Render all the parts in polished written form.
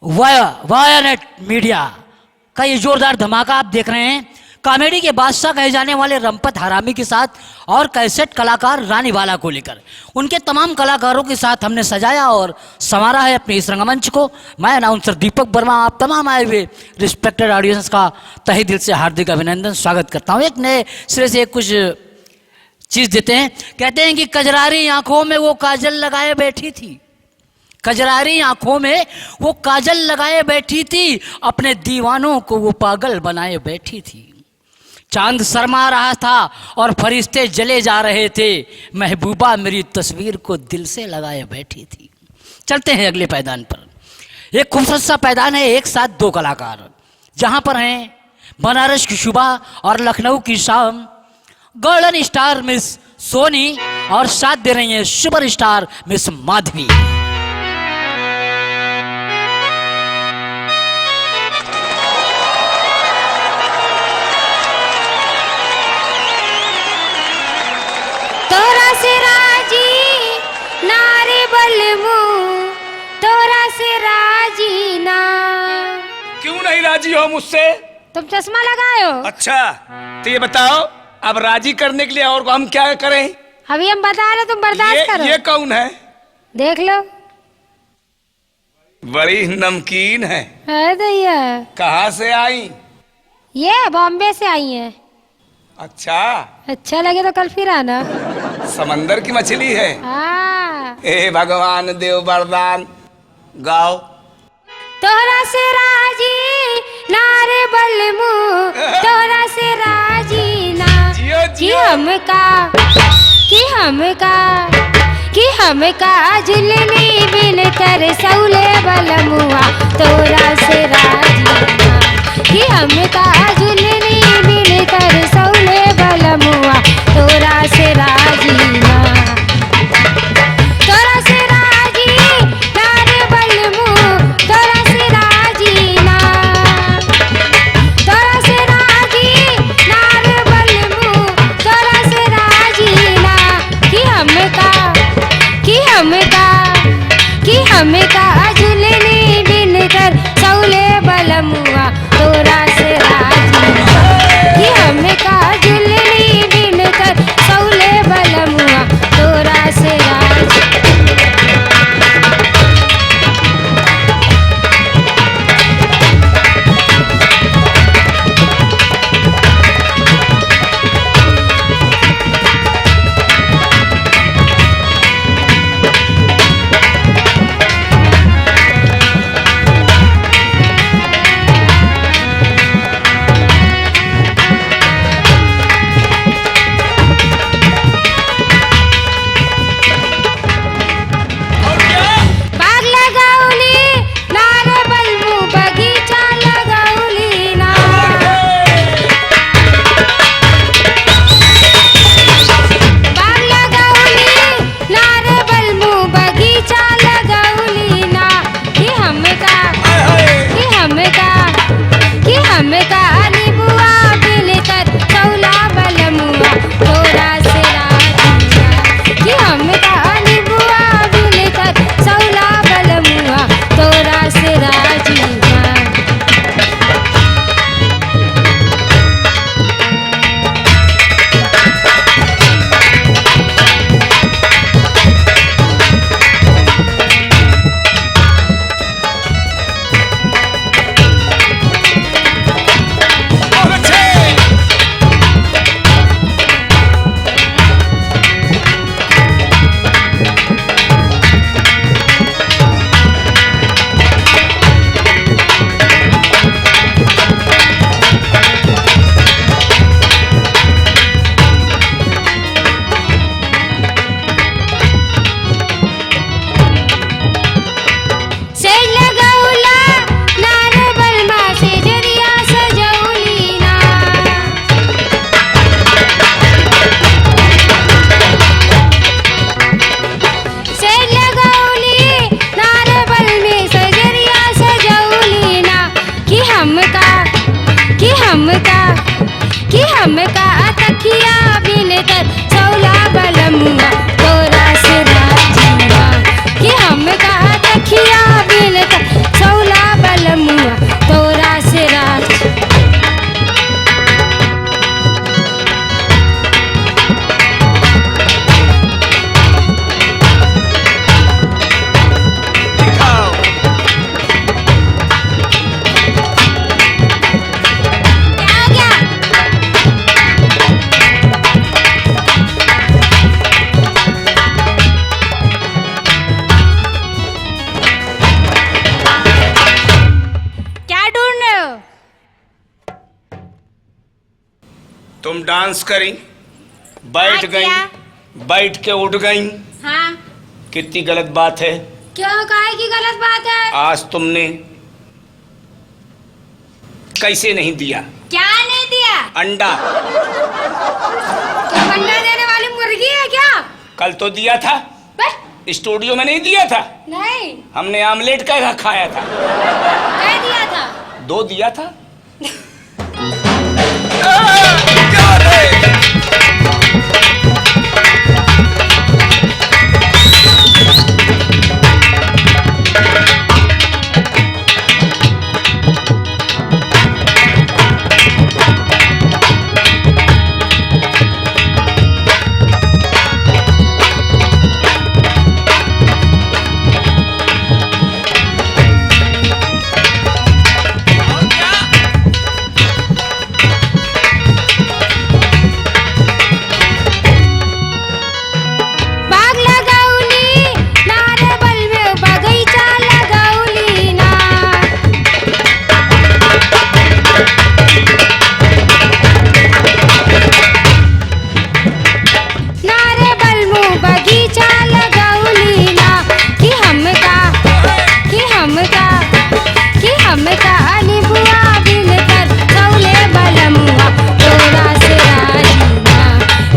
वायानेट media का ये जोरदार धमाका आप देख रहे हैं। कॉमेडी के बादशाह कहे जाने वाले रमपत हरामी के साथ और कैसेट कलाकार रानी बाला को लेकर उनके तमाम कलाकारों के साथ हमने सजाया और संवारा है अपने इस रंगमंच को। मैं अनाउंसर दीपक वर्मा आप तमाम आए हुए रिस्पेक्टेड ऑडियंस का तहे दिल से हार्दिक अभिनंदन स्वागत करता हूँ। एक नए सिरे से कुछ चीज़ देते हैं। कहते हैं कि कजरारी आंखों में वो काजल लगाए बैठी थी, कजरारी आंखों में वो काजल लगाए बैठी थी, अपने दीवानों को वो पागल बनाए बैठी थी। चांद शर्मा रहा था और फरिश्ते जले जा रहे थे, महबूबा मेरी तस्वीर को दिल से लगाए बैठी थी। चलते हैं अगले पैदान पर। एक खूबसूरत सा पैदान है, एक साथ दो कलाकार जहां पर हैं बनारस की शुभा और लखनऊ की शाम, गोल्डन स्टार मिस सोनी और साथ दे रही हैं सुपर स्टार मिस माधवी। तोरा से राजी नारे बलमू, तोरा से राजी ना। क्यों नहीं राजी हो मुझसे? तुम चश्मा लगाए हो। अच्छा तो ये बताओ अब राजी करने के लिए और हम क्या करें? अभी हम बता रहे, तुम बर्दाश्त करो। ये कौन है? देख लो, बड़ी नमकीन है। दैया कहाँ से आई? ये बॉम्बे से आई है। अच्छा अच्छा लगे तो कल फिर आना। समंदर की मछली है। हाँ। हे भगवान देव वरदान गाओ। तोरा से राजी नारे बलमू, तोरा से राजी ना। जियो कि जियो। हमका झुलनी बिन कर सौले बलमुआ, तोरा से राजी ना। कि हमका झुलनी बिन कर सौले बलमुआ, तोरा से राजी ना। तोरा से राजी नारे बलमू, तोरा से राजी ना। तोरा से राजी नारे बलमू, तोरा से राजी ना। कि हमका झुलनी बिन कर सौले बलमुआ, तोरा से राजी ना। कि हमका झुलनी बिन कर सौले बलमुआ, तोरा से राजी। कि हमका तकिया बिन कर सौला बलमुआ, तोरा से राजी ना। कि हमका तकिया बिन कर सौला तुम डांस करी, बैठ हाँ, गई, क्या? बैठ के उठ गई, हाँ कितनी गलत बात है। क्यों, काहे की गलत बात है? आज तुमने कैसे नहीं दिया क्या नहीं दिया? अंडा? क्या अंडा देने वाली मुर्गी है क्या? कल तो दिया था, बस स्टूडियो में नहीं दिया था। नहीं, हमने आमलेट का खाया था। क्या दिया था? 2 दिया था। बाग लगाउली नारे बल में बगीचा लगाउली ना। नारे बल में बगीचा लगाउली ना। कि हमका निबुआ बिन कर सौले बलमुआ तोरा से राजी ना।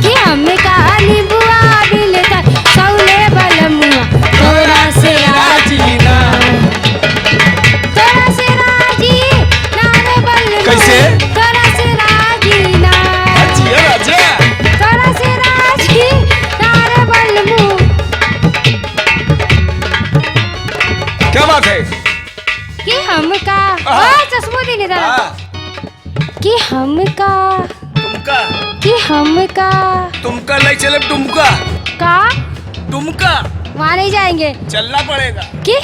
कि हमका निबुआ बिन कर सौले बलमुआ तोरा से राजी ना। तोरा से राजी नारे बलमुआ कैसे? तोरा से राजी ना। राजा तोरा से राजी नारे बलमुआ। क्या बात है? कि हमका चश्मो दी निधर कि हमका तुमका ले चले, तुमका वहाँ नहीं जाएंगे। चलना पड़ेगा। कि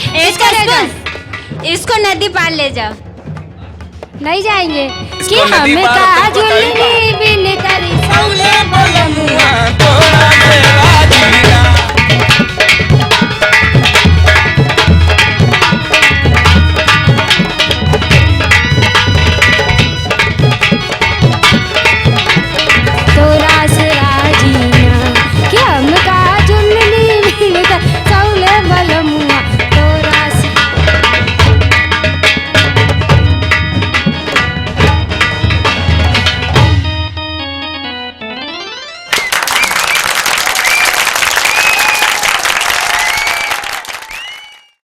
इसको नदी पार ले जाओ। नहीं जाएंगे। कि इसको नदी पार हमका तुम बताइए झुलनी बिन करी सौले बलमुआ तोरा से राजी